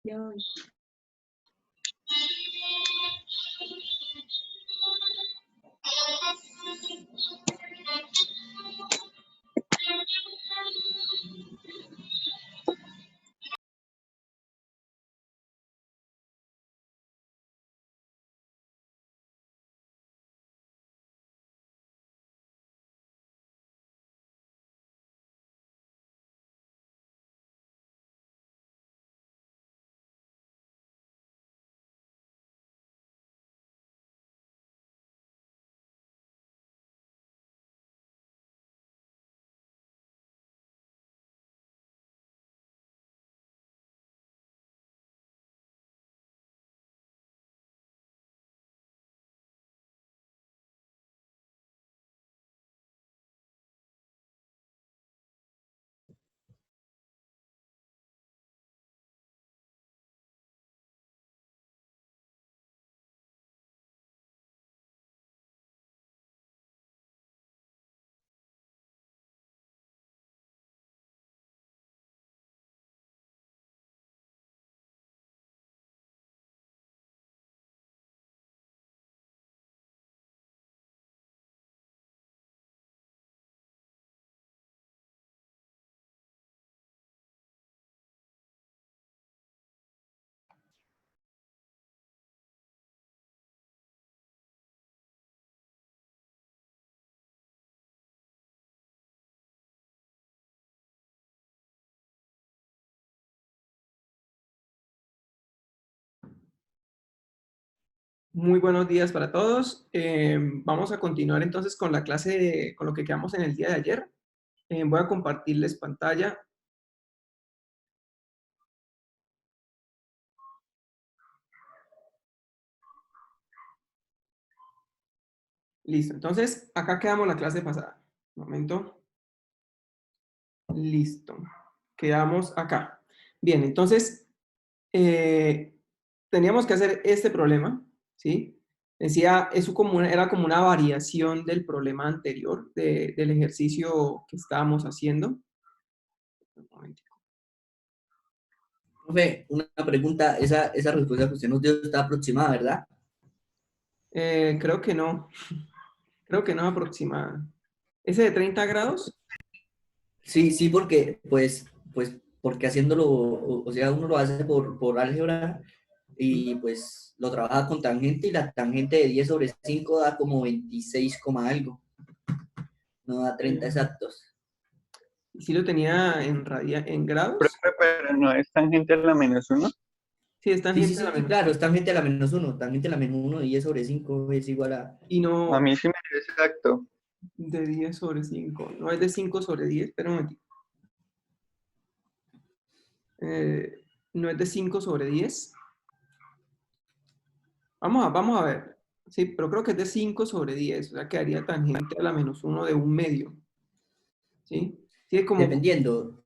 Ya voy. Muy buenos días para todos. Vamos a continuar entonces con la clase, con lo que quedamos en el día de ayer. Voy a compartirles pantalla. Listo. Entonces, acá quedamos la clase pasada. Un momento. Listo. Quedamos acá. Bien, entonces, teníamos que hacer este problema, ¿sí? Decía, era como una variación del problema anterior, del ejercicio que estábamos haciendo. Un momento. Profe, una pregunta, esa respuesta que usted nos dio está aproximada, ¿verdad? Creo que no. Creo que no aproximada. ¿Ese de 30 grados? Sí, sí, porque, porque haciéndolo, o sea, uno lo hace por álgebra y pues lo trabaja con tangente y la tangente de 10/5 da como 26, algo, no da 30 Eh, exactos. ¿Y si lo tenía en grados? Profe, pero no es tangente a la -1. Sí, es Sí, sí, tangente a la sí, menos claro, uno. es tangente a la -1, tangente a la -1 de 10/5 es igual a... Y A no mí sí me dio exacto. de 10/5. No es de 5/10, espera un momentito. No es de 5/10. Vamos a ver. Sí, pero creo que es de 5/10. O sea, quedaría tangente a la -1 de 1/2. ¿Sí? Sí, es como... Dependiendo,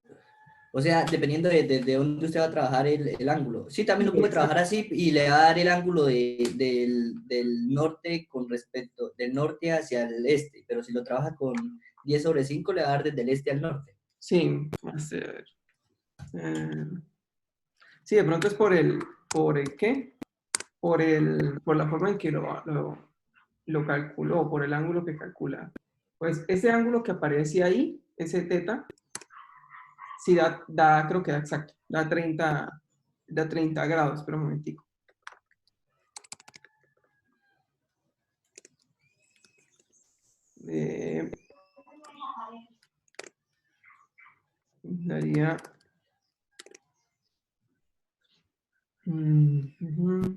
o sea, dependiendo de dónde usted va a trabajar el ángulo. Sí, también Sí, lo puede trabajar exacto. así y le va a dar el ángulo del norte con respecto, del norte hacia el este, pero si lo trabaja con 10/5 le va a dar desde el este al norte. Sí, a ver. Eh, sí, de pronto es ¿por el qué? Por la forma en que lo calculó, por el ángulo que calcula. Pues ese ángulo que aparece ahí, ese teta, sí creo que da exacto, da 30 grados, pero un momentico. Eh, daría... ujú.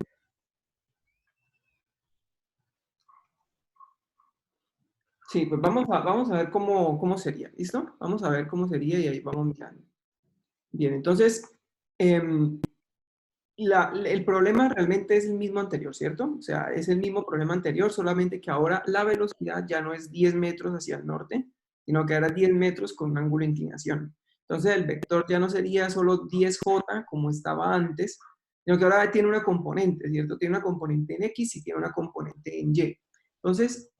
Sí, pues vamos a ver cómo sería, ¿listo? Vamos a ver cómo sería y ahí vamos mirando. Bien, entonces, em, el problema realmente es el mismo anterior, ¿cierto? O sea, es el mismo problema anterior, solamente que ahora la velocidad ya no es 10 metros hacia el norte, sino que ahora es 10 metros con un ángulo de inclinación. Entonces, el vector ya no sería solo 10J como estaba antes, sino que ahora tiene una componente, ¿cierto? Tiene una componente en X y tiene una componente en Y. Entonces,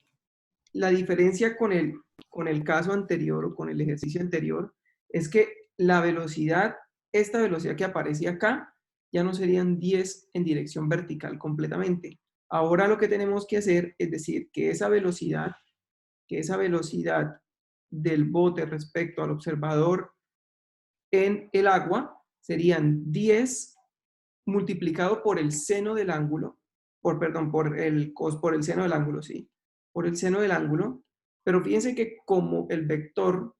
la diferencia con el caso anterior o con el ejercicio anterior es que la velocidad, esta velocidad que aparece acá, ya no serían 10 en dirección vertical completamente. Ahora lo que tenemos que hacer es decir que esa velocidad del bote respecto al observador en el agua serían 10 multiplicado por el seno del ángulo, por el seno del ángulo, sí, por el seno del ángulo, pero fíjense que como el vector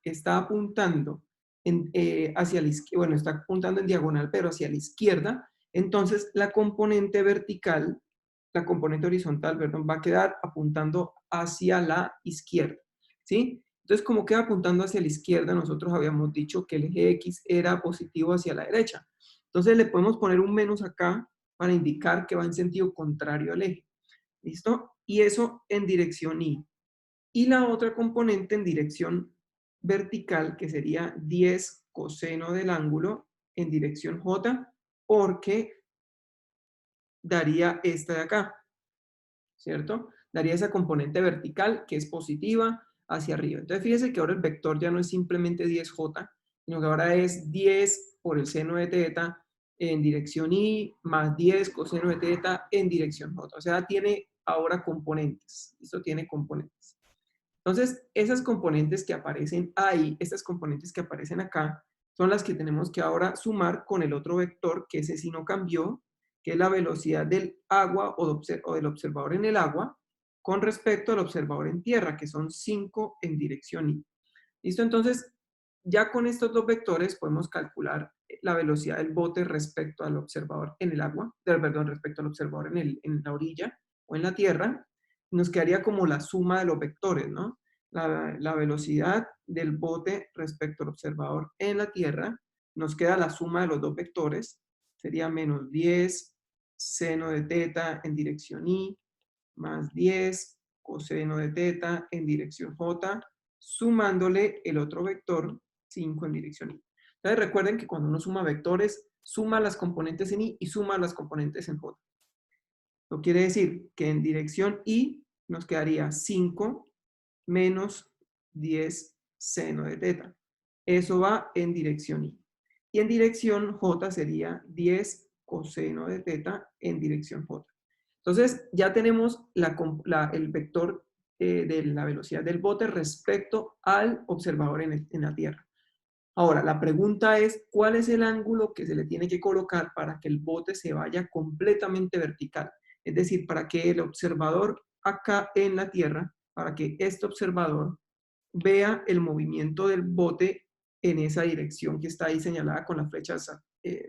está apuntando hacia la izquierda, bueno, está apuntando en diagonal, pero hacia la izquierda, entonces la componente horizontal, perdón, va a quedar apuntando hacia la izquierda, ¿sí? Entonces, como queda apuntando hacia la izquierda, nosotros habíamos dicho que el eje X era positivo hacia la derecha. Entonces, le podemos poner un menos acá para indicar que va en sentido contrario al eje. ¿Listo? Y eso en dirección Y. Y la otra componente en dirección vertical, que sería 10 coseno del ángulo en dirección J, porque daría esta de acá, ¿cierto? Daría esa componente vertical que es positiva hacia arriba. Entonces, fíjese que ahora el vector ya no es simplemente 10J, sino que ahora es 10 por el seno de teta en dirección Y más 10 coseno de teta en dirección J. O sea, tiene ahora componentes. Esto tiene componentes. Entonces, esas componentes que aparecen ahí, estas componentes que aparecen acá, son las que tenemos que ahora sumar con el otro vector, que ese sí no cambió, que es la velocidad del agua o del observador en el agua con respecto al observador en tierra, que son 5 en dirección Y. ¿Listo? Entonces, ya con estos dos vectores podemos calcular la velocidad del bote respecto al observador en el agua, perdón, respecto al observador en la orilla o en la tierra. Nos quedaría como la suma de los vectores, ¿no? La velocidad del bote respecto al observador en la tierra, nos queda la suma de los dos vectores, sería menos 10 seno de teta en dirección Y, más 10 coseno de teta en dirección J, sumándole el otro vector, 5 en dirección Y. Entonces recuerden que cuando uno suma vectores, suma las componentes en Y y suma las componentes en J. Eso quiere decir que en dirección Y nos quedaría 5 menos 10 seno de teta. Eso va en dirección Y. Y en dirección J sería 10 coseno de teta en dirección J. Entonces, ya tenemos el vector de la velocidad del bote respecto al observador en la Tierra. Ahora, la pregunta es, ¿cuál es el ángulo que se le tiene que colocar para que el bote se vaya completamente vertical? Es decir, para que el observador acá en la Tierra, para que este observador vea el movimiento del bote en esa dirección que está ahí señalada con las flechas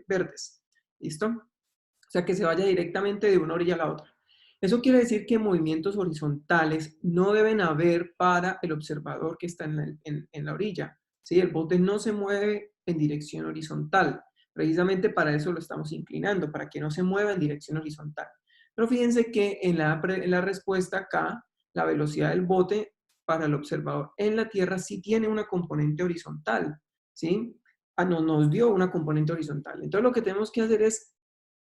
verdes. ¿Listo? O sea, que se vaya directamente de una orilla a la otra. Eso quiere decir que movimientos horizontales no deben haber para el observador que está en la orilla. ¿Sí? El bote no se mueve en dirección horizontal. Precisamente para eso lo estamos inclinando, para que no se mueva en dirección horizontal. Pero fíjense que en la respuesta acá, la velocidad del bote para el observador en la Tierra sí tiene una componente horizontal. ¿Sí? No, nos dio una componente horizontal. Entonces lo que tenemos que hacer es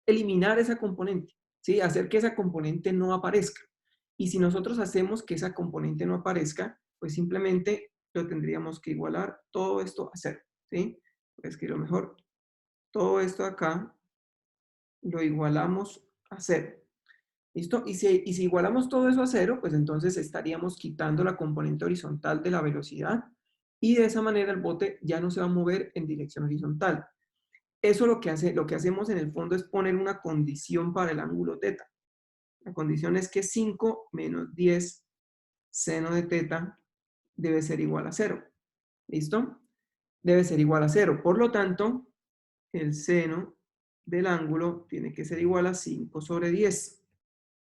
eliminar esa componente, ¿sí? Hacer que esa componente no aparezca. Y si nosotros hacemos que esa componente no aparezca, pues simplemente lo tendríamos que igualar todo esto a cero, ¿sí? Voy a escribirlo mejor. Todo esto acá lo igualamos a cero. ¿Listo? Y si igualamos todo eso a cero, pues entonces estaríamos quitando la componente horizontal de la velocidad y de esa manera el bote ya no se va a mover en dirección horizontal. Eso lo que hacemos en el fondo es poner una condición para el ángulo teta. La condición es que 5 menos 10 seno de teta debe ser igual a 0. ¿Listo? Debe ser igual a 0. Por lo tanto, el seno del ángulo tiene que ser igual a 5 sobre 10.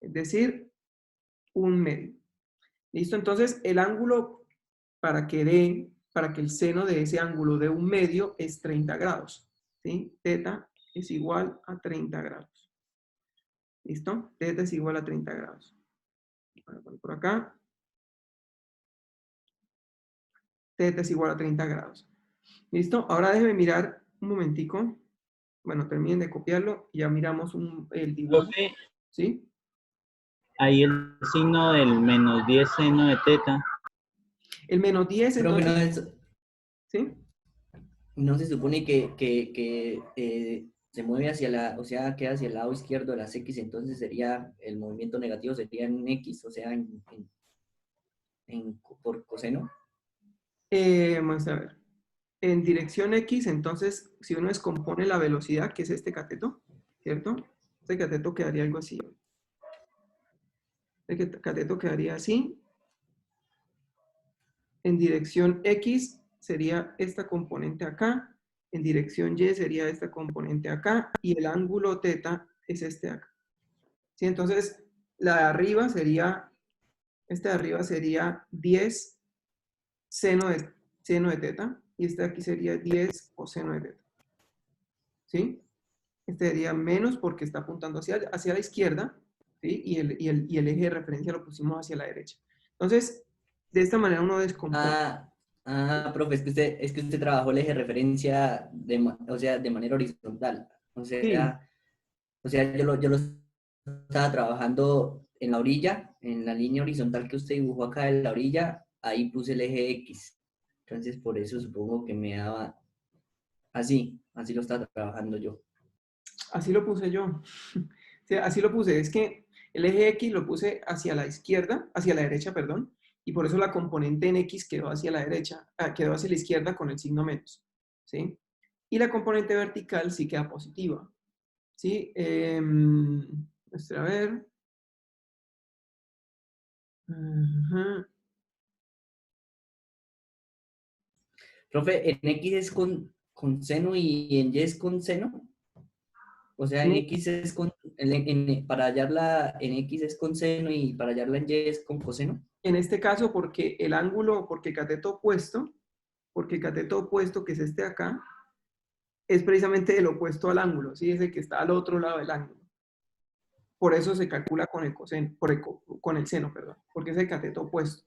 Es decir, 1/2. ¿Listo? Entonces, el ángulo para que el seno de ese ángulo dé 1/2 es 30 grados. ¿Sí? Teta es igual a 30 grados. ¿Listo? Teta es igual a 30 grados. Voy a poner por acá. Teta es igual a 30 grados. ¿Listo? Ahora déjenme mirar un momentico. Bueno, terminen de copiarlo y ya miramos el dibujo. Profe, ¿Sí? ahí el signo del menos 10 seno de teta. El menos 10, Profe, entonces, no es, ¿sí? no se supone que se mueve hacia la, o sea, queda hacia el lado izquierdo de las X, entonces sería, el movimiento negativo sería en X, o sea, por coseno. Vamos a ver. En dirección X, entonces, si uno descompone la velocidad, que es este cateto, ¿cierto? Este cateto quedaría algo así. Este cateto quedaría así. En dirección X sería esta componente acá. En dirección Y sería esta componente acá. Y el ángulo θ es este de acá. ¿Sí? Entonces, la de arriba sería, este de arriba sería 10 seno de θ. Y este de aquí sería 10 coseno de θ. ¿Sí? Este sería menos porque está apuntando hacia la izquierda, ¿sí? Y el eje de referencia lo pusimos hacia la derecha. Entonces, de esta manera uno descompone. Profe, es que usted trabajó el eje de referencia, o sea, de manera horizontal. Sí, O sea, yo lo estaba trabajando en la orilla, en la línea horizontal que usted dibujó acá en la orilla, ahí puse el eje X. Entonces, por eso supongo que me daba así lo estaba trabajando yo. así lo puse yo. Sí, así lo puse. Es que el eje X lo puse hacia la izquierda, hacia la derecha, perdón, y por eso la componente en X quedó hacia la derecha, quedó hacia la izquierda con el signo menos, ¿sí? Y la componente vertical sí queda positiva, ¿sí? A ver. Ajá. Profe, ¿en X es con seno y en Y es con seno? O sea, en En X es para hallarla en X es con seno y para hallarla en Y es con coseno. En este caso, porque el ángulo, porque el cateto opuesto, que es este de acá, es precisamente el opuesto al ángulo, ¿sí? Es el que está al otro lado del ángulo. Por eso se calcula con el coseno, con el seno, perdón, porque es el cateto opuesto.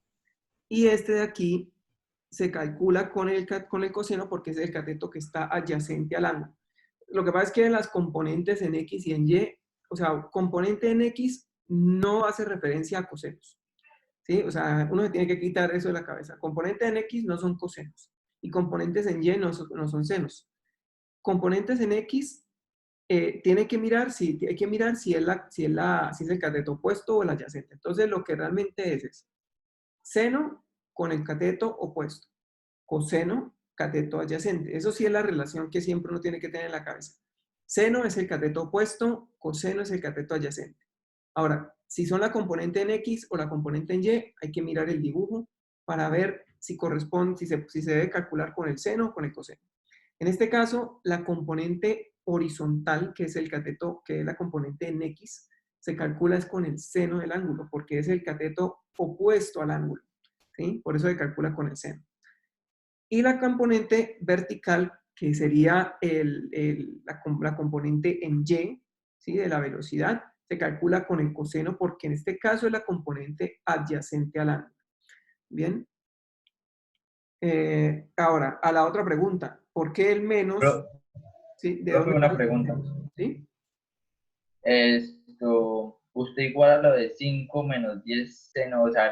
Y este de aquí se calcula con el coseno porque es el cateto que está adyacente al ángulo. Lo que pasa es que en las componentes en X y en Y, o sea, componente en X no hace referencia a cosenos. ¿Sí? O sea, uno se tiene que quitar eso de la cabeza. Componentes en X no son cosenos y componentes en Y no son senos. Componentes en X hay que mirar si es el cateto opuesto o el adyacente. Entonces, lo que realmente es seno con el cateto opuesto, coseno, cateto adyacente. Eso sí es la relación que siempre uno tiene que tener en la cabeza. Seno es el cateto opuesto, coseno es el cateto adyacente. Ahora, si son la componente en X o la componente en Y, hay que mirar el dibujo para ver si corresponde, si se debe calcular con el seno o con el coseno. En este caso, la componente horizontal, que es el cateto, que es la componente en X, se calcula es con el seno del ángulo, porque es el cateto opuesto al ángulo, ¿sí? Por eso se calcula con el seno. Y la componente vertical, que sería la componente en Y, ¿sí? De la velocidad, se calcula con el coseno porque en este caso es la componente adyacente al ángulo. Bien. Ahora, a la otra pregunta. ¿Por qué el menos? ¿Sí? ¿De Profe, dónde una sale? pregunta. ¿Sí? Usted iguala lo de 5 menos 10 seno, o sea,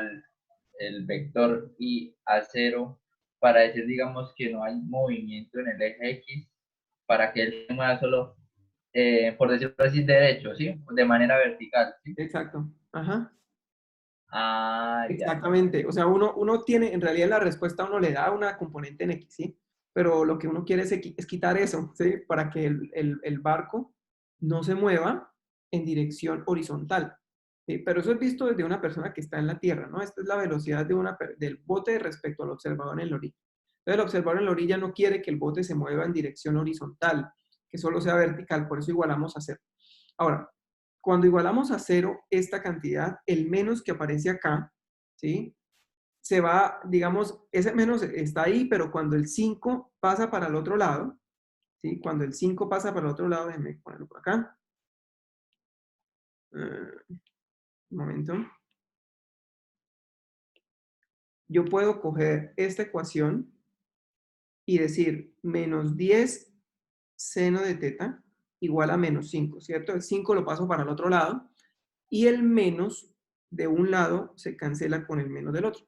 el vector y a 0, para decir, digamos, que no hay movimiento en el eje X, para que él se mueva solo, por decirlo así, derecho, ¿sí? De manera vertical, ¿sí? Exacto. Ajá. Ah, ya. Exactamente. O sea, uno tiene, en realidad la respuesta uno le da una componente en X, ¿sí? Pero lo que uno quiere es quitar eso, ¿sí? Para que el barco no se mueva en dirección horizontal. ¿Sí? Pero eso es visto desde una persona que está en la Tierra, ¿no? Esta es la velocidad del bote respecto al observador en la orilla. Entonces, el observador en la orilla no quiere que el bote se mueva en dirección horizontal, que solo sea vertical, por eso igualamos a 0. Ahora, cuando igualamos a 0 esta cantidad, el menos que aparece acá, ¿sí? Se va, digamos, ese menos está ahí, pero cuando el 5 pasa para el otro lado, ¿sí? Cuando el 5 pasa para el otro lado, déjenme ponerlo por acá. Un momento. Yo puedo coger esta ecuación y decir menos 10 seno de θ igual a menos 5, ¿cierto? El 5 lo paso para el otro lado y el menos de un lado se cancela con el menos del otro.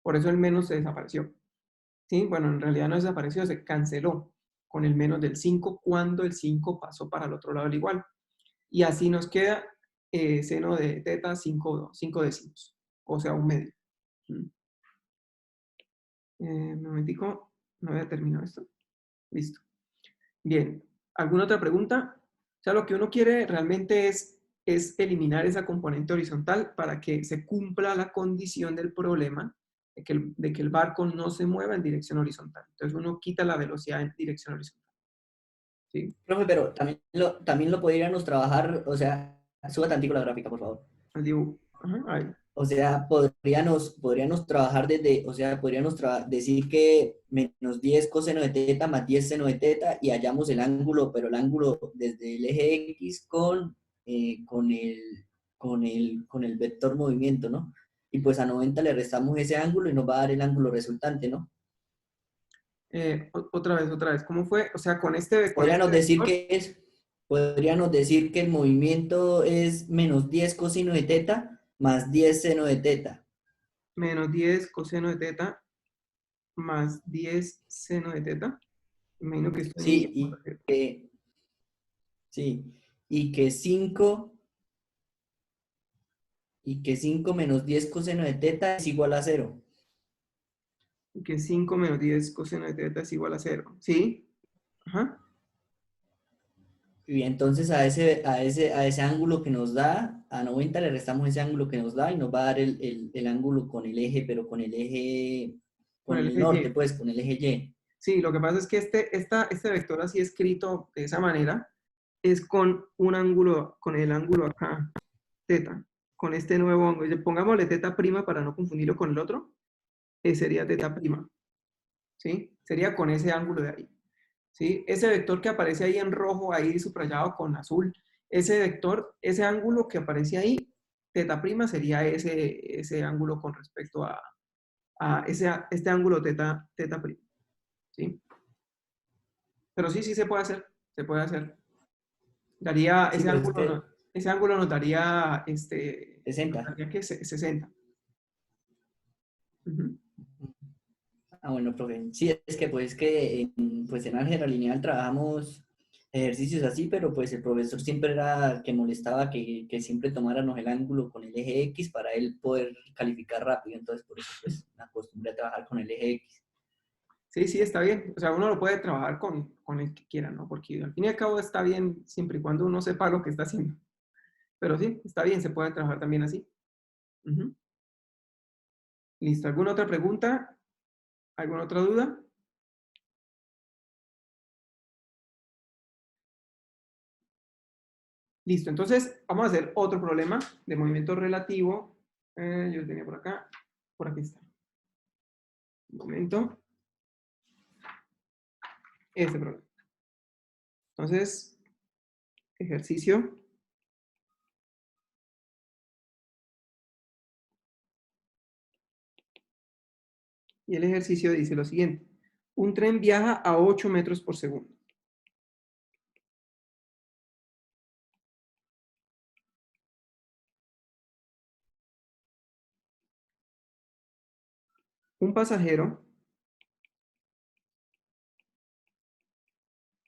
Por eso el menos se desapareció. ¿Sí? Bueno, en realidad no desapareció, se canceló. con el menos del 5 cuando el 5 pasó para el otro lado del igual. Y así nos queda seno de teta 5 décimos, o sea, un medio. Un momentico, no había terminado esto. Listo. Bien, ¿alguna otra pregunta? O sea, lo que uno quiere realmente es eliminar esa componente horizontal para que se cumpla la condición del problema de que el barco no se mueva en dirección horizontal. Entonces uno quita la velocidad en dirección horizontal. ¿Sí? Profe, pero también lo podríamos trabajar, o sea, suba tantico la gráfica, por favor. El dibujo. Ajá, ahí. O sea, podríamos trabajar desde, o sea, decir que menos 10 coseno de teta más 10 seno de teta y hallamos el ángulo, pero el ángulo desde el eje X con el vector movimiento, ¿no? Y pues a 90 le restamos ese ángulo y nos va a dar el ángulo resultante, ¿no? Otra vez, ¿cómo fue? O sea, con este vector, podríamos decir que el movimiento es menos 10 coseno de teta más 10 seno de teta. menos 10 coseno de teta más 10 seno de teta. Imagino que esto Sí, y que 5 menos 10 coseno de teta es igual a 0. que 5 menos 10 coseno de teta es igual a 0. ¿Sí? Ajá. Y entonces a ese ángulo que nos da, a 90 le restamos ese ángulo que nos da y nos va a dar el ángulo con el eje, pero con el el eje norte, Y. pues, con el eje Y. Sí, lo que pasa es que este vector así escrito de esa manera es con un ángulo, con el ángulo acá, teta, con este nuevo ángulo. Pongámosle teta prima para no confundirlo con el otro, sería teta prima, ¿sí? Sería con ese ángulo de ahí, ¿sí? Ese vector que aparece ahí en rojo, ahí subrayado con azul, ese vector, ese ángulo que aparece ahí, teta prima sería ese ángulo con respecto a este ángulo teta prima, ¿sí? Pero sí se puede hacer, se puede hacer. Daría, Sí, pues es que ese ángulo nos daría, 60. que 60. Ujú. Ah, bueno, profe. Sí, es que pues pues en álgebra lineal trabajamos ejercicios así, pero pues el profesor siempre era que molestaba que siempre tomáramos el ángulo con el eje X para él poder calificar rápido. Entonces, por eso pues me acostumbré a trabajar con el eje X. Sí, está bien. O sea, uno lo puede trabajar con el que quiera, ¿no? Porque al fin y al cabo está bien siempre y cuando uno sepa lo que está haciendo. Pero sí, está bien, se puede trabajar también así. Ujú. Listo. ¿Alguna otra pregunta? ¿Alguna otra duda? Listo. Entonces, vamos a hacer otro problema de movimiento relativo. Yo lo tenía por acá. Por aquí está. Un momento. Este problema. Entonces, ejercicio. Y el ejercicio dice lo siguiente. Un tren viaja a 8 metros por segundo. Un pasajero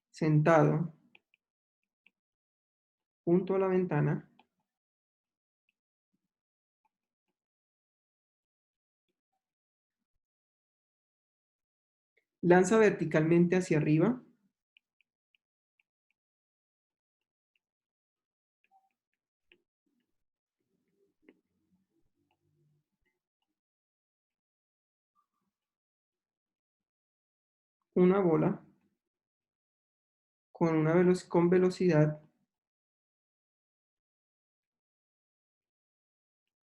sentado junto a la ventana lanza verticalmente hacia arriba una bola con velocidad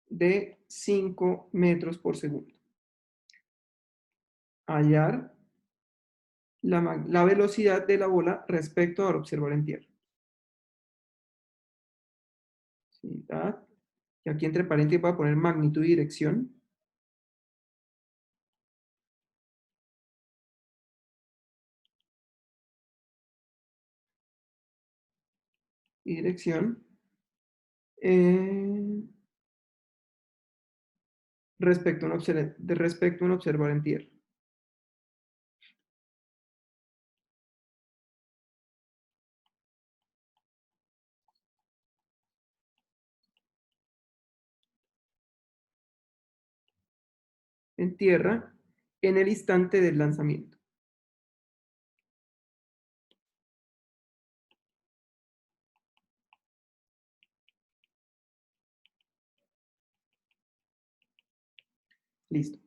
de 5 metros por segundo. Hallar la velocidad de la bola respecto al observar en tierra. Sí, y aquí entre paréntesis voy a poner magnitud y dirección. Y dirección. Respecto a un observar en tierra. en tierra en el instante del lanzamiento. Listo.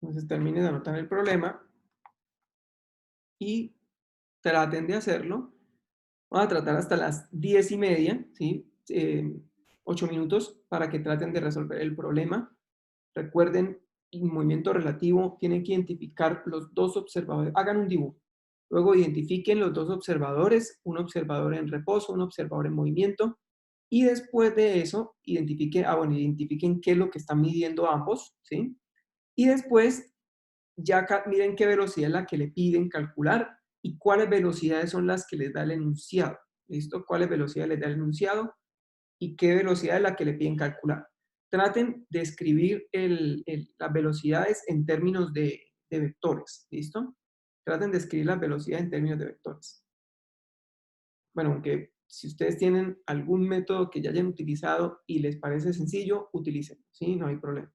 Entonces terminen de anotar el problema y traten de hacerlo. Vamos a tratar hasta las 10:30, ¿sí? 8 minutos para que traten de resolver el problema. Recuerden, el movimiento relativo tienen que identificar los dos observadores. Hagan un dibujo. Luego identifiquen los dos observadores, un observador en reposo, un observador en movimiento. Y después de eso, identifiquen qué es lo que están midiendo ambos, ¿sí? Y después, ya miren qué velocidad es la que le piden calcular y cuáles velocidades son las que les da el enunciado. ¿Listo? ¿Cuáles velocidades les da el enunciado y qué velocidad es la que le piden calcular? Traten de escribir las velocidades en términos de vectores. ¿Listo? Traten de escribir las velocidades en términos de vectores. Bueno, aunque si ustedes tienen algún método que ya hayan utilizado y les parece sencillo, utilicen, ¿sí? No hay problema.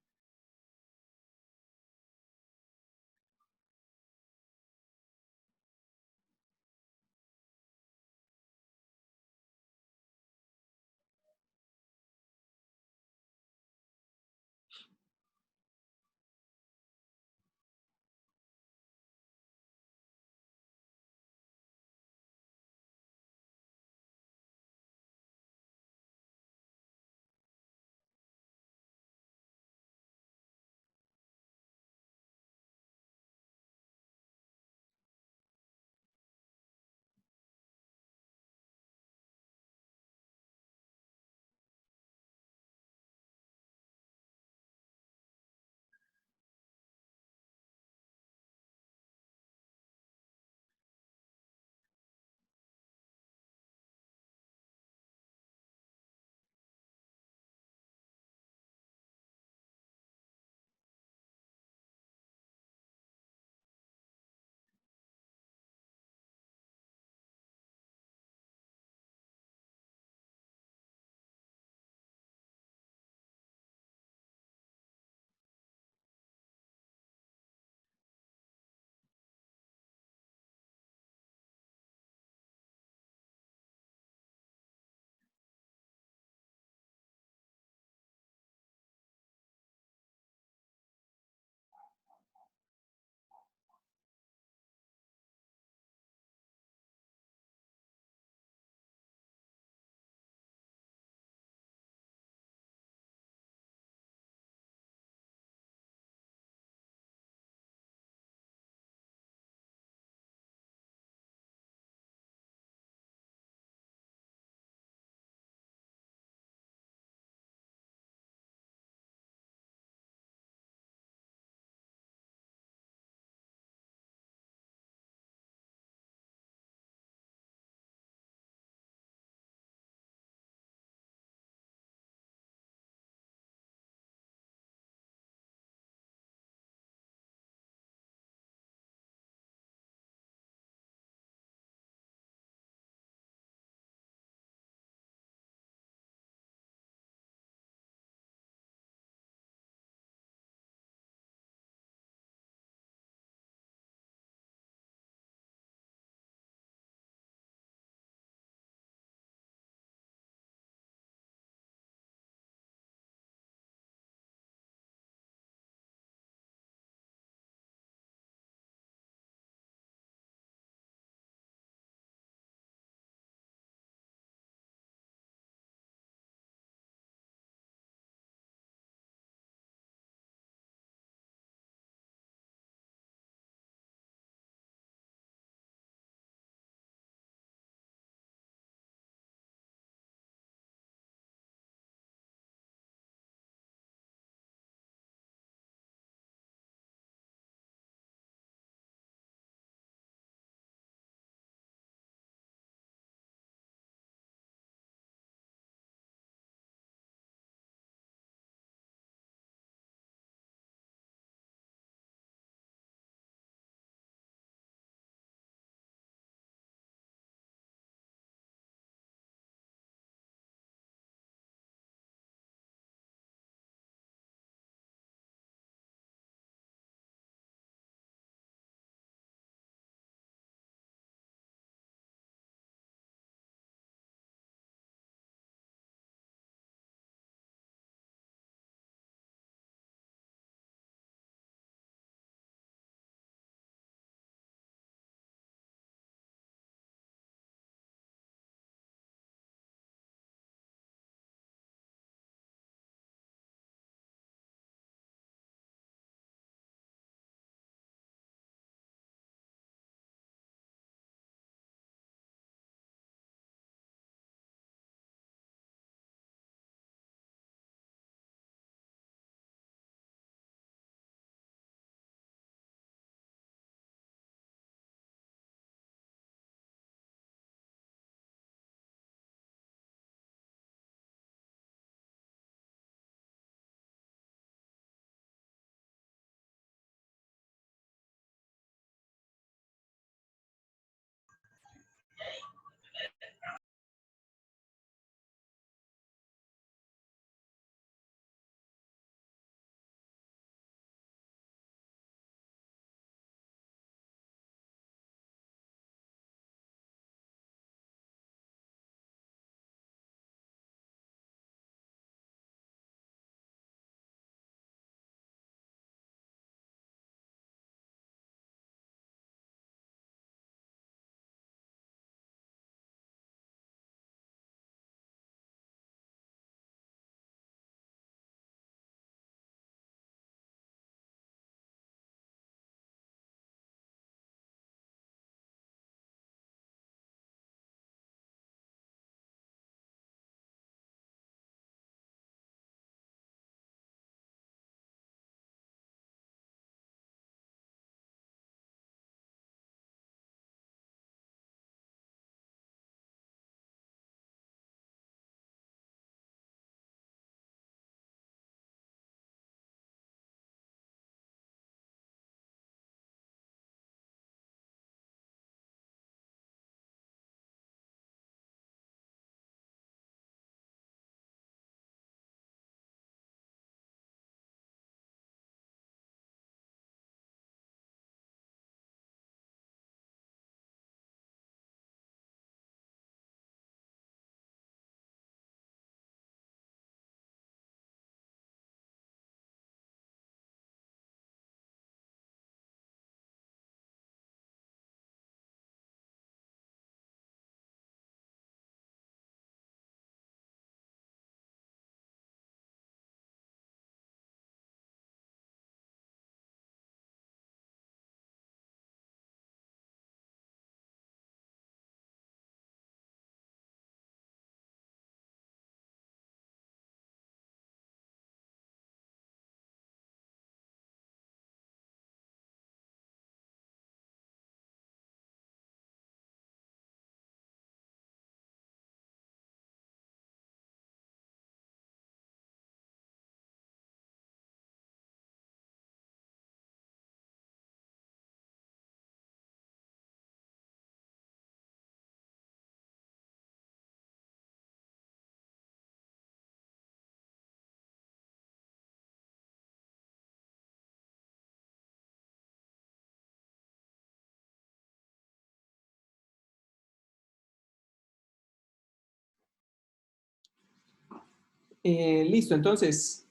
Listo, entonces,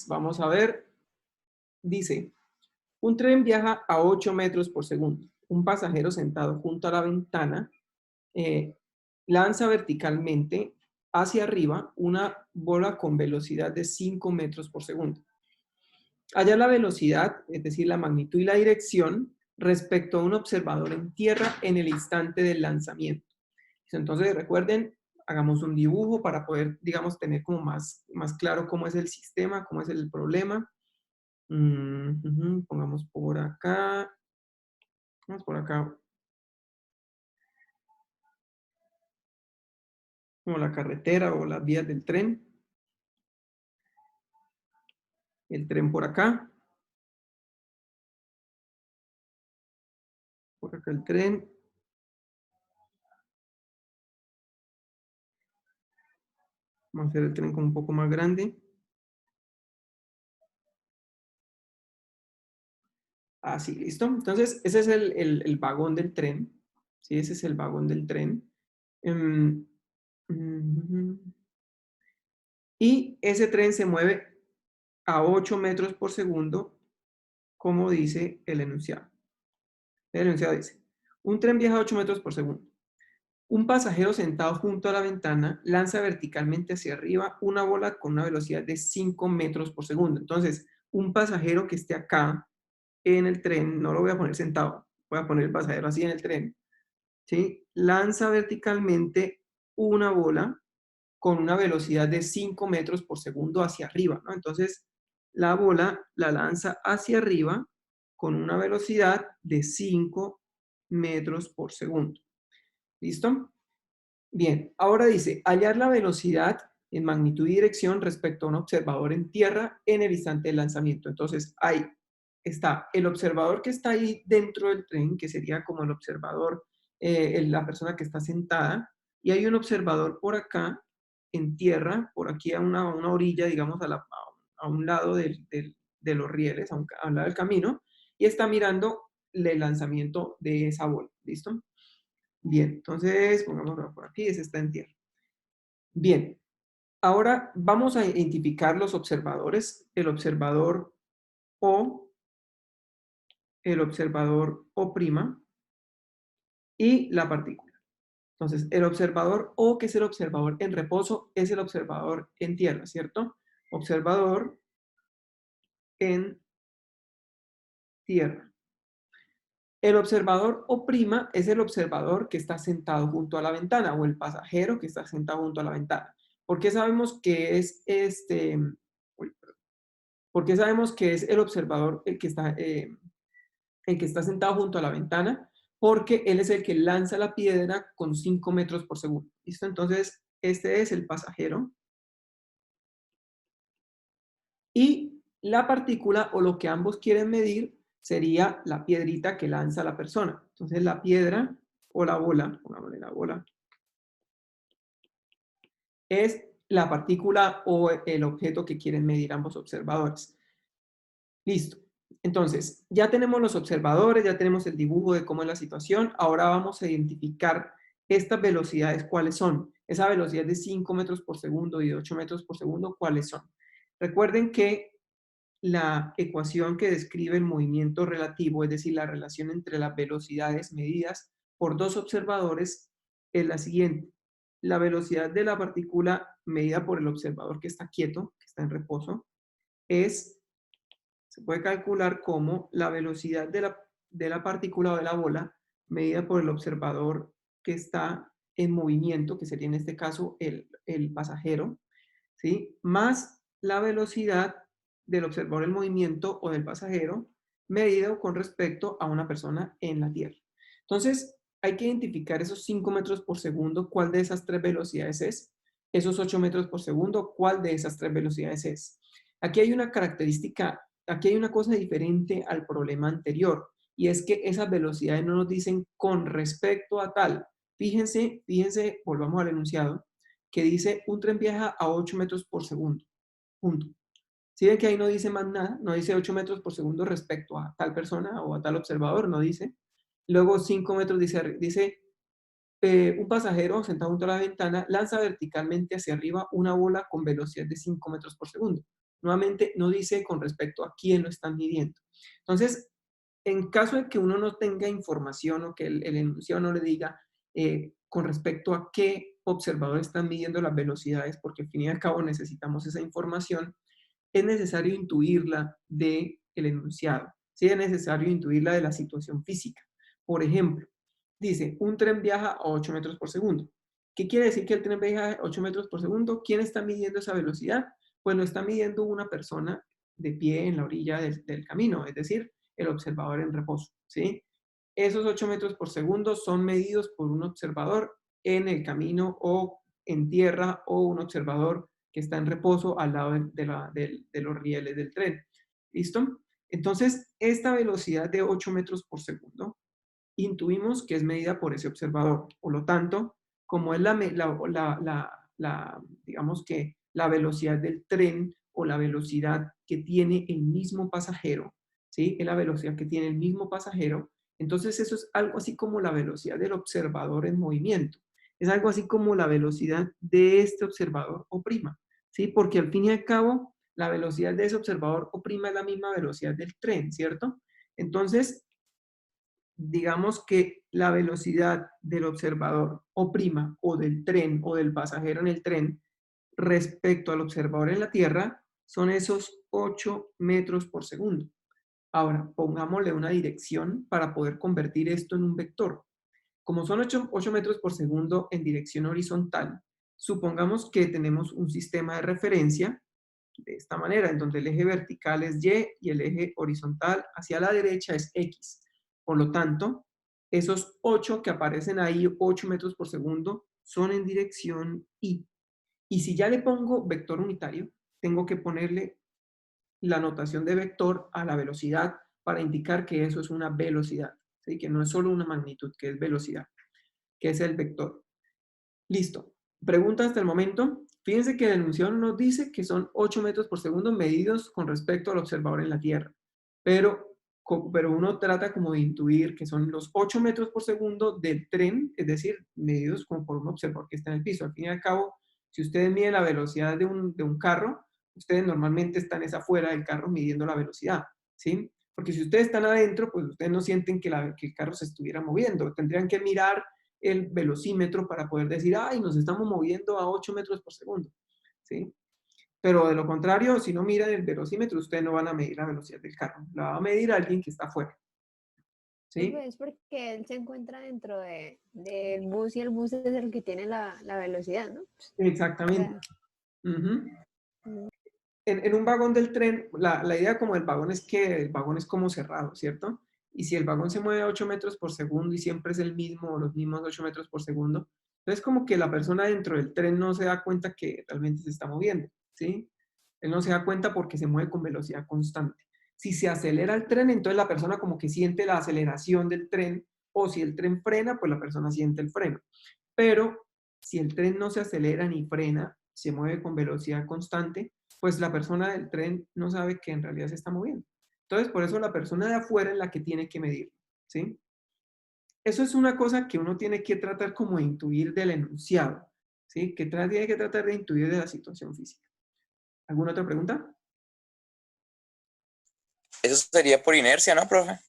vamos a ver. Dice, un tren viaja a 8 metros por segundo. Un pasajero sentado junto a la ventana lanza verticalmente hacia arriba una bola con velocidad de 5 metros por segundo. Halla la velocidad, es decir, la magnitud y la dirección respecto a un observador en tierra en el instante del lanzamiento. Entonces, recuerden, hagamos un dibujo para poder, digamos, tener como más claro cómo es el sistema, cómo es el problema. Pongamos por acá. Vamos por acá. Como la carretera o las vías del tren. El tren por acá. Por acá el tren. Vamos a hacer el tren como un poco más grande. Así, ¿listo? Entonces, ese es el vagón del tren. ¿Sí? Ese es el vagón del tren. Y ese tren se mueve a 8 metros por segundo, como dice el enunciado. El enunciado dice, un tren viaja a 8 metros por segundo. Un pasajero sentado junto a la ventana lanza verticalmente hacia arriba una bola con una velocidad de 5 metros por segundo. Entonces, un pasajero que esté acá en el tren, no lo voy a poner sentado, voy a poner el pasajero así en el tren, ¿sí? Lanza verticalmente una bola con una velocidad de 5 metros por segundo hacia arriba, ¿no? Entonces, la bola la lanza hacia arriba con una velocidad de 5 metros por segundo. ¿Listo? Bien, ahora dice, hallar la velocidad en magnitud y dirección respecto a un observador en tierra en el instante del lanzamiento. Entonces, ahí está el observador que está ahí dentro del tren, que sería como el observador, la persona que está sentada, y hay un observador por acá, en tierra, por aquí a una orilla, digamos, a un lado de los rieles, a un lado del camino, y está mirando el lanzamiento de esa bola. ¿Listo? Bien, entonces, pongámoslo por aquí, ese está en tierra. Bien, ahora vamos a identificar los observadores, el observador O, el observador O' y la partícula. Entonces, el observador O, que es el observador en reposo, es el observador en tierra, ¿cierto? Observador en tierra. El observador O' es el observador que está sentado junto a la ventana o el pasajero que está sentado junto a la ventana. ¿Por qué sabemos que es ¿Por qué sabemos que es el observador el que está sentado junto a la ventana? Porque él es el que lanza la piedra con 5 metros por segundo. ¿Listo? Entonces, este es el pasajero. Y la partícula, o lo que ambos quieren medir, sería la piedrita que lanza la persona. Entonces, la piedra o la bola, pongámosle la bola, es la partícula o el objeto que quieren medir ambos observadores. Listo. Entonces, ya tenemos los observadores, ya tenemos el dibujo de cómo es la situación. Ahora vamos a identificar estas velocidades, ¿cuáles son? Esa velocidad de 5 metros por segundo y de 8 metros por segundo, ¿cuáles son? Recuerden que la ecuación que describe el movimiento relativo, es decir, la relación entre las velocidades medidas por dos observadores, es la siguiente. La velocidad de la partícula medida por el observador que está quieto, que está en reposo, se puede calcular como la velocidad de la partícula o de la bola medida por el observador que está en movimiento, que sería en este caso el pasajero, ¿sí? Más la velocidad del observador en movimiento o del pasajero medido con respecto a una persona en la Tierra. Entonces, hay que identificar esos 5 metros por segundo, cuál de esas tres velocidades es. Esos 8 metros por segundo, cuál de esas tres velocidades es. Aquí hay una característica, aquí hay una cosa diferente al problema anterior, y es que esas velocidades no nos dicen con respecto a tal. Fíjense, volvamos al enunciado, que dice un tren viaja a 8 metros por segundo. Punto. Si ven que ahí no dice más nada, no dice 8 metros por segundo respecto a tal persona o a tal observador, no dice. Luego 5 metros dice un pasajero sentado junto a la ventana lanza verticalmente hacia arriba una bola con velocidad de 5 metros por segundo. Nuevamente, no dice con respecto a quién lo están midiendo. Entonces, en caso de que uno no tenga información o que el enunciado no le diga con respecto a qué observador están midiendo las velocidades, porque al fin y al cabo necesitamos esa información, es necesario intuirla del enunciado. Sí, es necesario intuirla de la situación física. Por ejemplo, dice, un tren viaja a 8 metros por segundo. ¿Qué quiere decir que el tren viaja a 8 metros por segundo? ¿Quién está midiendo esa velocidad? Pues lo está midiendo una persona de pie en la orilla del camino, es decir, el observador en reposo, ¿sí? Esos 8 metros por segundo son medidos por un observador en el camino o en tierra o un observador que está en reposo al lado de los rieles del tren. ¿Listo? Entonces, esta velocidad de 8 metros por segundo intuimos que es medida por ese observador. Por lo tanto, como es digamos que la velocidad del tren o la velocidad que tiene el mismo pasajero, ¿sí? Es la velocidad que tiene el mismo pasajero, entonces eso es algo así como la velocidad del observador en movimiento. Es algo así como la velocidad de este observador O', ¿sí? Porque al fin y al cabo, la velocidad de ese observador O' es la misma velocidad del tren, ¿cierto? Entonces, digamos que la velocidad del observador o del tren o del pasajero en el tren respecto al observador en la Tierra son esos 8 metros por segundo. Ahora, pongámosle una dirección para poder convertir esto en un vector. Como son 8 metros por segundo en dirección horizontal, supongamos que tenemos un sistema de referencia de esta manera, en donde el eje vertical es Y y el eje horizontal hacia la derecha es X. Por lo tanto, esos 8 que aparecen ahí, 8 metros por segundo, son en dirección Y. Y si ya le pongo vector unitario, tengo que ponerle la notación de vector a la velocidad para indicar que eso es una velocidad, ¿sí? Que no es solo una magnitud, que es velocidad, que es el vector. Listo. Pregunta hasta el momento. Fíjense que el enunciado nos dice que son 8 metros por segundo medidos con respecto al observador en la Tierra. Pero uno trata como de intuir que son los 8 metros por segundo del tren, es decir, medidos como por un observador que está en el piso. Al fin y al cabo, si ustedes miden la velocidad de un carro, ustedes normalmente están afuera del carro midiendo la velocidad, ¿sí? Porque si ustedes están adentro, pues ustedes no sienten que el carro se estuviera moviendo. Tendrían que mirar el velocímetro para poder decir, ay, nos estamos moviendo a 8 metros por segundo, ¿sí? Pero de lo contrario, si no miran el velocímetro, ustedes no van a medir la velocidad del carro, la va a medir alguien que está afuera, ¿sí? Es porque él se encuentra dentro del bus y el bus es el que tiene la velocidad, ¿no? Exactamente. O sea, Uh-huh. En un vagón del tren, la idea como del vagón es que el vagón es como cerrado, ¿cierto? Y si el vagón se mueve a 8 metros por segundo y siempre es el mismo, los mismos 8 metros por segundo, entonces como que la persona dentro del tren no se da cuenta que realmente se está moviendo, ¿sí? Él no se da cuenta porque se mueve con velocidad constante. Si se acelera el tren, entonces la persona como que siente la aceleración del tren, o si el tren frena, pues la persona siente el freno. Pero si el tren no se acelera ni frena, se mueve con velocidad constante, pues la persona del tren no sabe que en realidad se está moviendo. Entonces, por eso la persona de afuera es la que tiene que medir, ¿sí? Eso es una cosa que uno tiene que tratar como de intuir del enunciado, ¿sí? Que tiene que tratar de intuir de la situación física. ¿Alguna otra pregunta? Eso sería por inercia, ¿no, profe?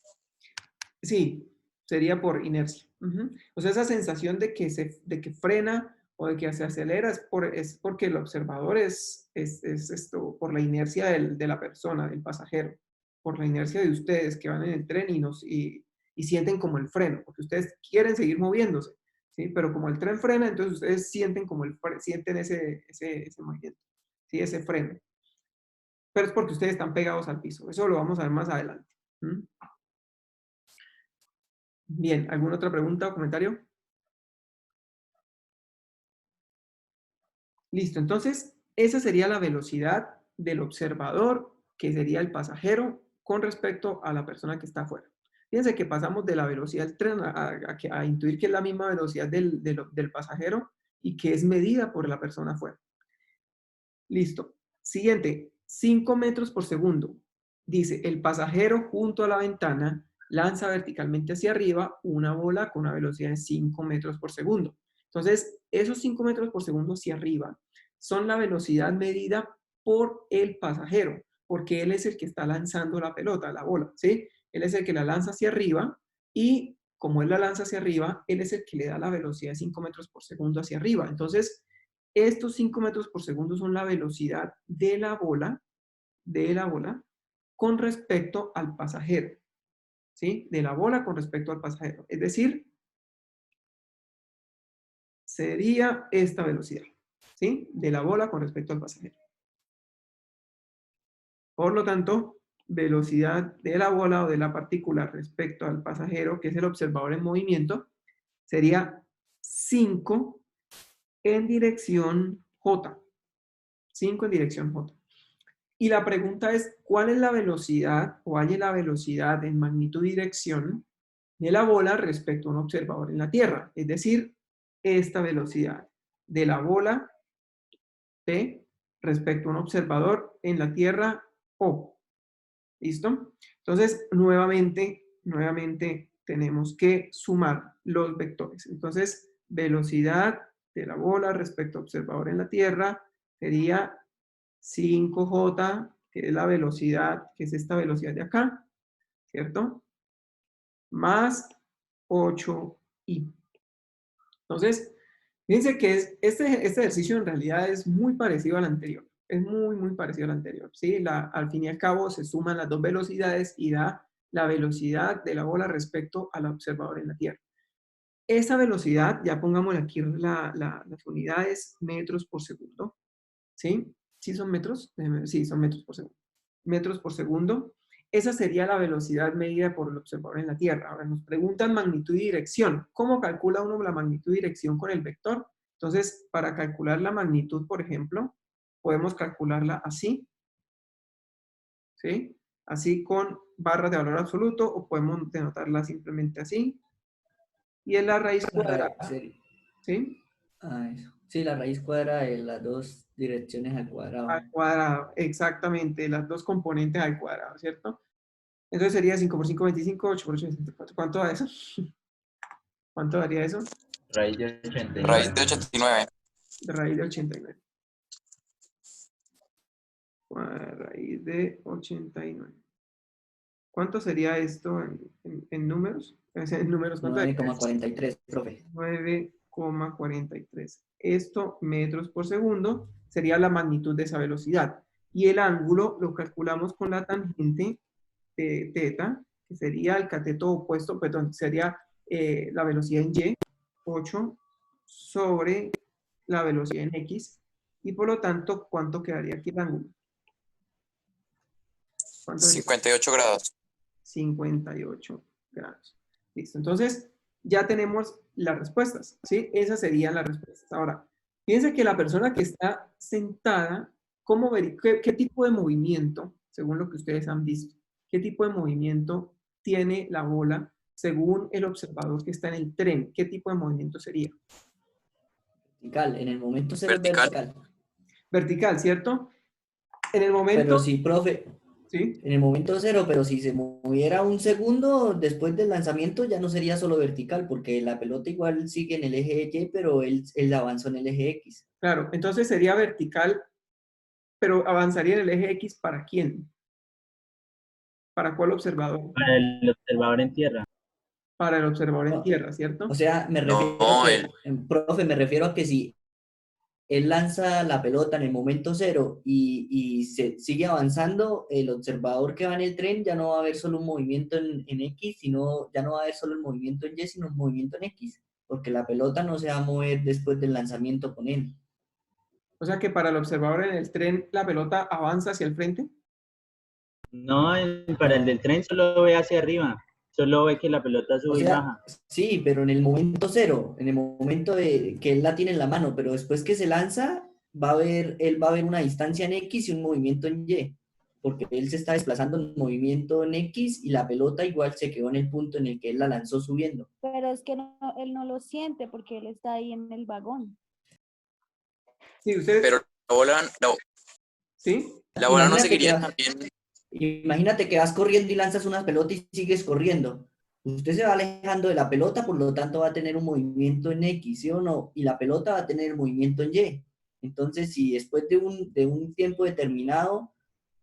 Sí, sería por inercia. Uh-huh. O sea, esa sensación de que frena o de que se acelera es porque el observador es esto, por la inercia de la persona, del pasajero, por la inercia de ustedes que van en el tren y sienten como el freno, porque ustedes quieren seguir moviéndose, ¿sí? Pero como el tren frena, entonces ustedes sienten como sienten ese movimiento, ¿sí? Ese freno. Pero es porque ustedes están pegados al piso. Eso lo vamos a ver más adelante. ¿Mm? Bien, ¿alguna otra pregunta o comentario? Listo, entonces esa sería la velocidad del observador, que sería el pasajero, con respecto a la persona que está afuera. Fíjense que pasamos de la velocidad del tren a intuir que es la misma velocidad del pasajero y que es medida por la persona afuera. Listo. Siguiente, 5 metros por segundo. Dice, el pasajero junto a la ventana lanza verticalmente hacia arriba una bola con una velocidad de 5 metros por segundo. Entonces, esos 5 metros por segundo hacia arriba son la velocidad medida por el pasajero, porque él es el que está lanzando la pelota, la bola, ¿sí? Él es el que la lanza hacia arriba y como él la lanza hacia arriba, él es el que le da la velocidad de 5 metros por segundo hacia arriba. Entonces, estos 5 metros por segundo son la velocidad de la bola con respecto al pasajero, ¿sí? De la bola con respecto al pasajero. Es decir, sería esta velocidad, ¿sí? De la bola con respecto al pasajero. Por lo tanto, velocidad de la bola o de la partícula respecto al pasajero, que es el observador en movimiento, sería 5 en dirección J. 5 en dirección J. Y la pregunta es, ¿cuál es la velocidad o hay la velocidad en magnitud y dirección de la bola respecto a un observador en la Tierra? Es decir, esta velocidad de la bola P respecto a un observador en la Tierra O. ¿Listo? Entonces, nuevamente tenemos que sumar los vectores. Entonces, velocidad de la bola respecto a observador en la Tierra sería 5J, que es la velocidad, que es esta velocidad de acá, ¿cierto? Más 8i. Entonces, fíjense que este ejercicio en realidad es muy parecido al anterior. Es muy parecido al anterior, ¿sí? Al fin y al cabo se suman las dos velocidades y da la velocidad de la bola respecto al observador en la Tierra. Esa velocidad, ya pongámosle aquí las unidades metros por segundo, ¿sí? ¿Sí son metros? Sí, son metros por segundo. Metros por segundo. Esa sería la velocidad medida por el observador en la Tierra. Ahora nos preguntan magnitud y dirección. ¿Cómo calcula uno la magnitud y dirección con el vector? Entonces, para calcular la magnitud, por ejemplo, podemos calcularla así, ¿sí? Así con barras de valor absoluto, o podemos denotarla simplemente así. Y es la raíz cuadrada, ¿sí? Ah, eso. Sí, la raíz cuadrada de las dos direcciones al cuadrado. Al cuadrado, exactamente, las dos componentes al cuadrado, ¿cierto? Entonces sería 5 por 5, 25, 8 por 8, 64. ¿Cuánto da eso? ¿Cuánto daría eso? Raíz de 89. Raíz de 89. Raíz de 89. Raíz de 89. ¿Cuánto sería esto en números? En números, ¿cuánto es? 9,43, profe. 9,43. Esto, metros por segundo, sería la magnitud de esa velocidad. Y el ángulo lo calculamos con la tangente de teta, que sería el cateto opuesto, perdón, sería la velocidad en Y, 8 sobre la velocidad en X. Y por lo tanto, ¿cuánto quedaría aquí el ángulo? ¿Cuánto es? 58 grados. 58 grados. Listo. Entonces, ya tenemos las respuestas, ¿sí? Esas serían las respuestas. Ahora, fíjense que la persona que está sentada, ¿qué tipo de movimiento, según lo que ustedes han visto, qué tipo de movimiento tiene la bola según el observador que está en el tren? ¿Qué tipo de movimiento sería? Vertical, en el momento cero es Vertical. vertical. Vertical, ¿cierto? En el momento... Pero sí, profe, ¿sí? en el momento cero, pero si se moviera un segundo después del lanzamiento ya no sería solo vertical, porque la pelota igual sigue en el eje Y, pero él avanzó en el eje X. Claro, entonces sería vertical, pero avanzaría en el eje X ¿para quién? ¿Para cuál observador? Para el observador en tierra. Para el observador en tierra, ¿cierto? O sea, me refiero No, profe, me refiero a que si él lanza la pelota en el momento cero y se sigue avanzando, el observador que va en el tren ya no va a haber solo un movimiento en X, sino ya no va a haber solo el movimiento en Y, sino un movimiento en X, porque la pelota no se va a mover después del lanzamiento con él. O sea que para el observador en el tren, la pelota avanza hacia el frente. No, para el del tren solo ve hacia arriba. Solo ve que la pelota sube O y sea, baja. sí, pero en el momento cero, en el momento de que él la tiene en la mano, pero después que se lanza, él va a ver una distancia en X y un movimiento en Y, porque él se está desplazando en movimiento en X y la pelota igual se quedó en el punto en el que él la lanzó subiendo. Pero es que él no lo siente porque él está ahí en el vagón. Sí, ustedes. Pero ¿Sí? la bola no Imagínate seguiría que también Imagínate que vas corriendo y lanzas una pelota y sigues corriendo. Usted se va alejando de la pelota, por lo tanto va a tener un movimiento en X, ¿sí o no? Y la pelota va a tener movimiento en Y. Entonces, si después de un tiempo determinado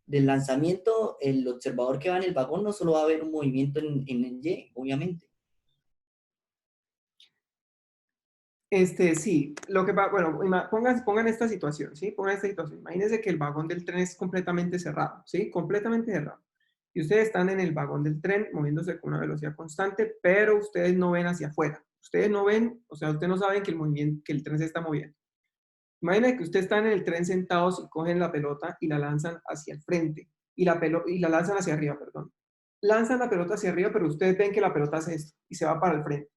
del lanzamiento, el observador que va en el vagón no solo va a ver un movimiento en Y, obviamente. Sí, lo que va, bueno, pongan esta situación, ¿sí? Pongan esta situación. Imagínense que el vagón del tren es completamente cerrado, ¿sí? Completamente cerrado. Y ustedes están en el vagón del tren moviéndose con una velocidad constante, pero ustedes no ven hacia afuera. Ustedes no ven, o sea, ustedes no saben que el tren se está moviendo. Imaginen que ustedes están en el tren sentados y cogen la pelota y la lanzan hacia el frente. Y la lanzan hacia arriba, perdón. Lanzan la pelota hacia arriba, pero ustedes ven que la pelota hace esto y se va para el frente.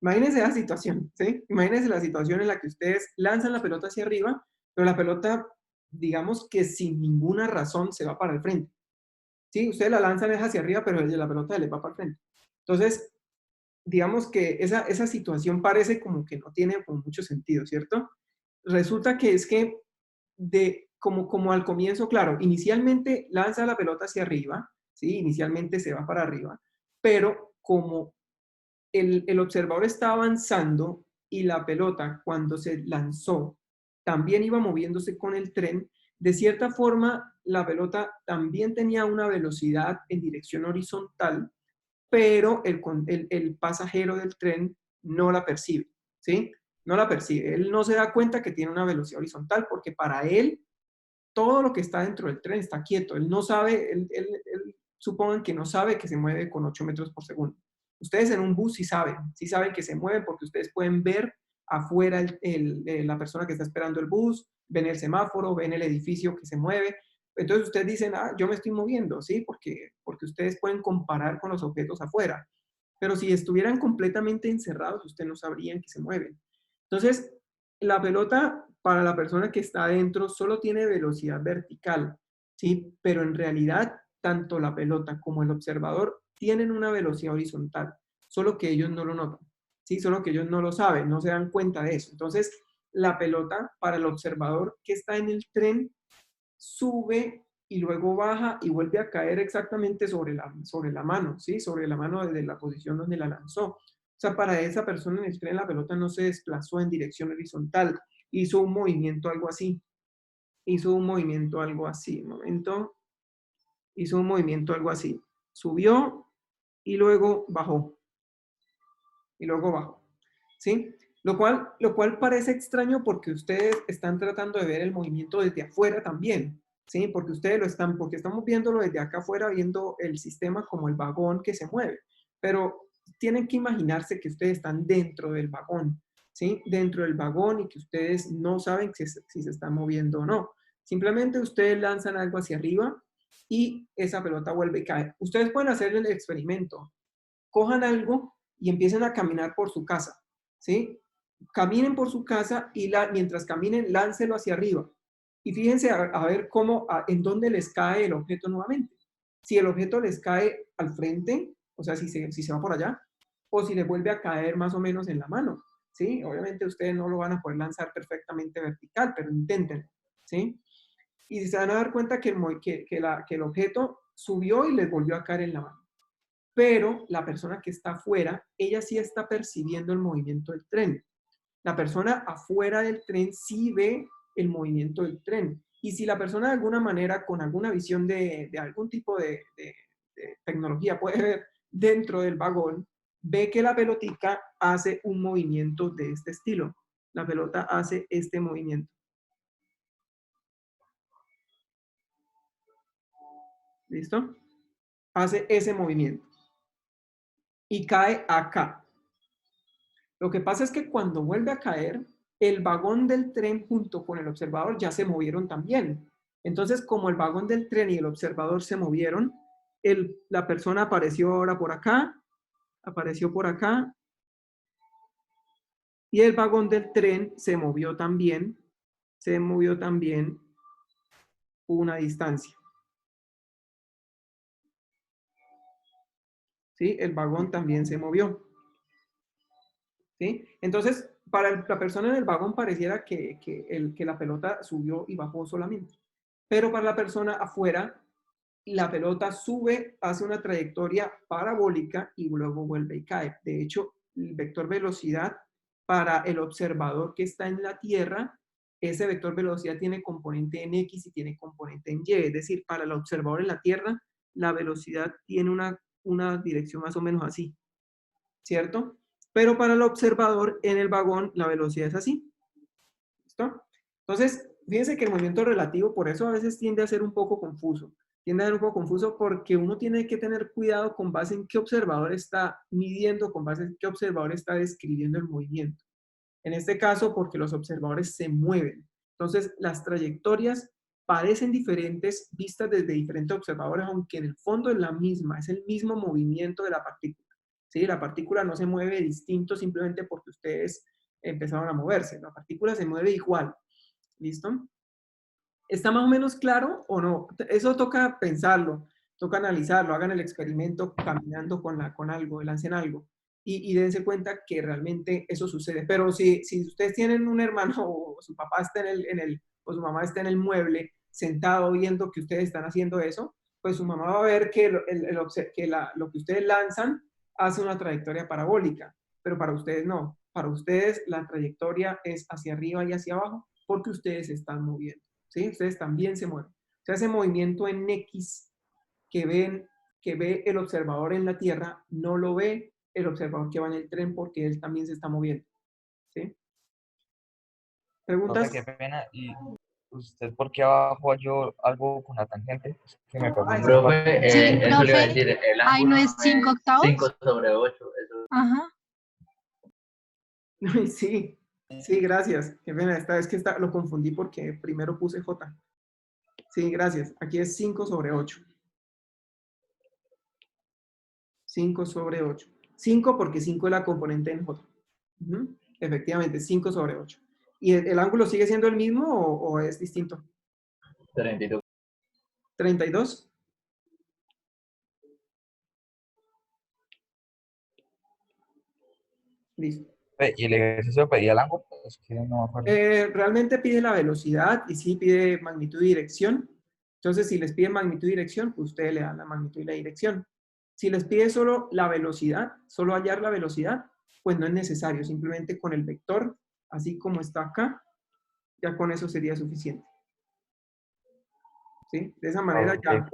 Imagínense la situación, ¿sí? Imagínense la situación en la que ustedes lanzan la pelota hacia arriba, pero la pelota, digamos que sin ninguna razón se va para el frente. ¿Sí? Ustedes la lanzan hacia arriba, pero la pelota le va para el frente. Entonces, digamos que esa situación parece como que no tiene como mucho sentido, ¿cierto? Resulta que es que, como al comienzo, claro, inicialmente lanza la pelota hacia arriba, ¿sí? Inicialmente se va para arriba, pero como el observador está avanzando y la pelota cuando se lanzó también iba moviéndose con el tren, de cierta forma la pelota también tenía una velocidad en dirección horizontal, pero el pasajero del tren no la percibe, ¿sí? No la percibe. Él no se da cuenta que tiene una velocidad horizontal porque para él todo lo que está dentro del tren está quieto. Él no sabe, él supongan que no sabe que se mueve con 8 metros por segundo. Ustedes en un bus sí saben que se mueven porque ustedes pueden ver afuera la persona que está esperando el bus, ven el semáforo, ven el edificio que se mueve. Entonces ustedes dicen, yo me estoy moviendo, ¿sí? Porque ustedes pueden comparar con los objetos afuera. Pero si estuvieran completamente encerrados, ustedes no sabrían que se mueven. Entonces, la pelota para la persona que está adentro solo tiene velocidad vertical, ¿sí? Pero en realidad, tanto la pelota como el observador tienen una velocidad horizontal, solo que ellos no lo notan, ¿sí? Solo que ellos no lo saben, no se dan cuenta de eso. Entonces, la pelota para el observador que está en el tren sube y luego baja y vuelve a caer exactamente sobre la mano, ¿sí? Sobre la mano desde la posición donde la lanzó. O sea, para esa persona en el tren la pelota no se desplazó en dirección horizontal, hizo un movimiento algo así. Hizo un movimiento algo así, un momento. Hizo un movimiento algo así. Subió y luego bajó. Y luego bajó. ¿Sí? Lo cual parece extraño porque ustedes están tratando de ver el movimiento desde afuera también, ¿sí? Porque porque estamos viéndolo desde acá afuera, viendo el sistema como el vagón que se mueve. Pero tienen que imaginarse que ustedes están dentro del vagón, ¿sí? Dentro del vagón y que ustedes no saben si se está moviendo o no. Simplemente ustedes lanzan algo hacia arriba y esa pelota vuelve a caer. Ustedes pueden hacer el experimento. Cojan algo y empiecen a caminar por su casa, ¿sí? Caminen por su casa y mientras caminen, láncelo hacia arriba. Y fíjense a ver en dónde les cae el objeto nuevamente. Si el objeto les cae al frente, o sea, si se va por allá, o si le vuelve a caer más o menos en la mano, ¿sí? Obviamente ustedes no lo van a poder lanzar perfectamente vertical, pero intenten, ¿sí? Y se van a dar cuenta que el objeto subió y les volvió a caer en la mano. Pero la persona que está afuera, ella sí está percibiendo el movimiento del tren. La persona afuera del tren sí ve el movimiento del tren. Y si la persona de alguna manera, con alguna visión de algún tipo de tecnología, puede ver dentro del vagón, ve que la pelotica hace un movimiento de este estilo. La pelota hace este movimiento. ¿Listo? Hace ese movimiento. Y cae acá. Lo que pasa es que cuando vuelve a caer, el vagón del tren junto con el observador ya se movieron también. Entonces, como el vagón del tren y el observador se movieron, la persona apareció ahora por acá, apareció por acá, y el vagón del tren se movió también una distancia. ¿Sí? El vagón también se movió. ¿Sí? Entonces, para la persona en el vagón pareciera que la pelota subió y bajó solamente. Pero para la persona afuera, la pelota sube, hace una trayectoria parabólica y luego vuelve y cae. De hecho, el vector velocidad para el observador que está en la Tierra, ese vector velocidad tiene componente en X y tiene componente en Y. Es decir, para el observador en la Tierra, la velocidad tiene una dirección más o menos así, ¿cierto? Pero para el observador en el vagón, la velocidad es así. ¿Listo? Entonces, fíjense que el movimiento relativo, por eso a veces tiende a ser un poco confuso. Tiende a ser un poco confuso porque uno tiene que tener cuidado con base en qué observador está midiendo, con base en qué observador está describiendo el movimiento. En este caso, porque los observadores se mueven. Entonces, las trayectorias parecen diferentes vistas desde diferentes observadores, aunque en el fondo es la misma, es el mismo movimiento de la partícula. ¿Sí? La partícula no se mueve distinto simplemente porque ustedes empezaron a moverse. La partícula se mueve igual. ¿Listo? ¿Está más o menos claro o no? Eso toca pensarlo, toca analizarlo, hagan el experimento caminando con algo, lancen algo y dense cuenta que realmente eso sucede. Pero si ustedes tienen un hermano o su papá está o su mamá está en el mueble sentado viendo que ustedes están haciendo eso, pues su mamá va a ver que lo que ustedes lanzan hace una trayectoria parabólica, pero para ustedes no. Para ustedes la trayectoria es hacia arriba y hacia abajo porque ustedes se están moviendo. ¿Sí? Ustedes también se mueven. O sea, ese movimiento en X que ve el observador en la Tierra, no lo ve el observador que va en el tren porque él también se está moviendo. ¿Sí? ¿Preguntas? Profe, qué pena. ¿Y usted por qué abajo halló algo con la tangente? Es que me perdí. Profe, Sí, eso le iba a profe. decir, el Ay, ¿no ángulo es 5 octavos? 5 sobre 8. Eso. Ajá. Sí, sí, gracias. Qué pena, esta vez que lo confundí porque primero puse J. Sí, gracias. Aquí es 5 sobre 8. 5 sobre 8. 5 porque 5 es la componente en J. Efectivamente, 5 sobre 8. ¿Y el ángulo sigue siendo el mismo o es distinto? 32. 32. Listo. ¿Y el ejercicio pedía el ángulo? Es que no me acuerdo. Realmente pide la velocidad y sí pide magnitud y dirección. Entonces, si les pide magnitud y dirección, pues ustedes le dan la magnitud y la dirección. Si les pide solo la velocidad, solo hallar la velocidad, pues no es necesario. Simplemente con el vector, así como está acá, ya con eso sería suficiente. ¿Sí? De esa manera ya.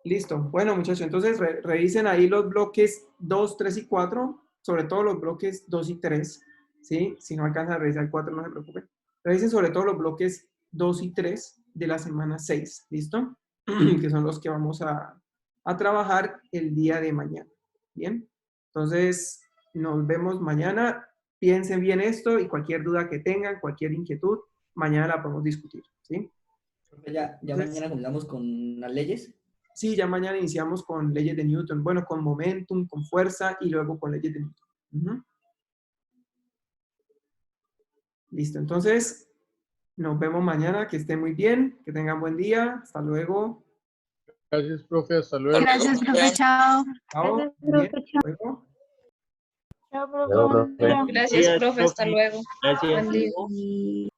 Listo. Bueno, muchachos, entonces revisen ahí los bloques 2, 3 y 4, sobre todo los bloques 2 y 3. ¿Sí? Si no alcanzan a revisar el 4, no se preocupen. Revisen sobre todo los bloques 2 y 3 de la semana 6. ¿Listo? Que son los que vamos a trabajar el día de mañana. ¿Bien? Entonces, nos vemos mañana. Piensen bien esto y cualquier duda que tengan, cualquier inquietud, mañana la podemos discutir. ¿Sí? Ya Entonces, mañana comenzamos con las leyes. Sí, ya mañana iniciamos con leyes de Newton. Bueno, con momentum, con fuerza y luego con leyes de Newton. Listo, entonces nos vemos mañana. Que estén muy bien, que tengan buen día. Hasta luego. Gracias, profe. Hasta luego. Gracias, profe. Chao. Chao. Gracias, Bien, profe. Chao. luego. Chao, profe. Gracias, Gracias, profe. Hasta luego. Gracias. Buen día.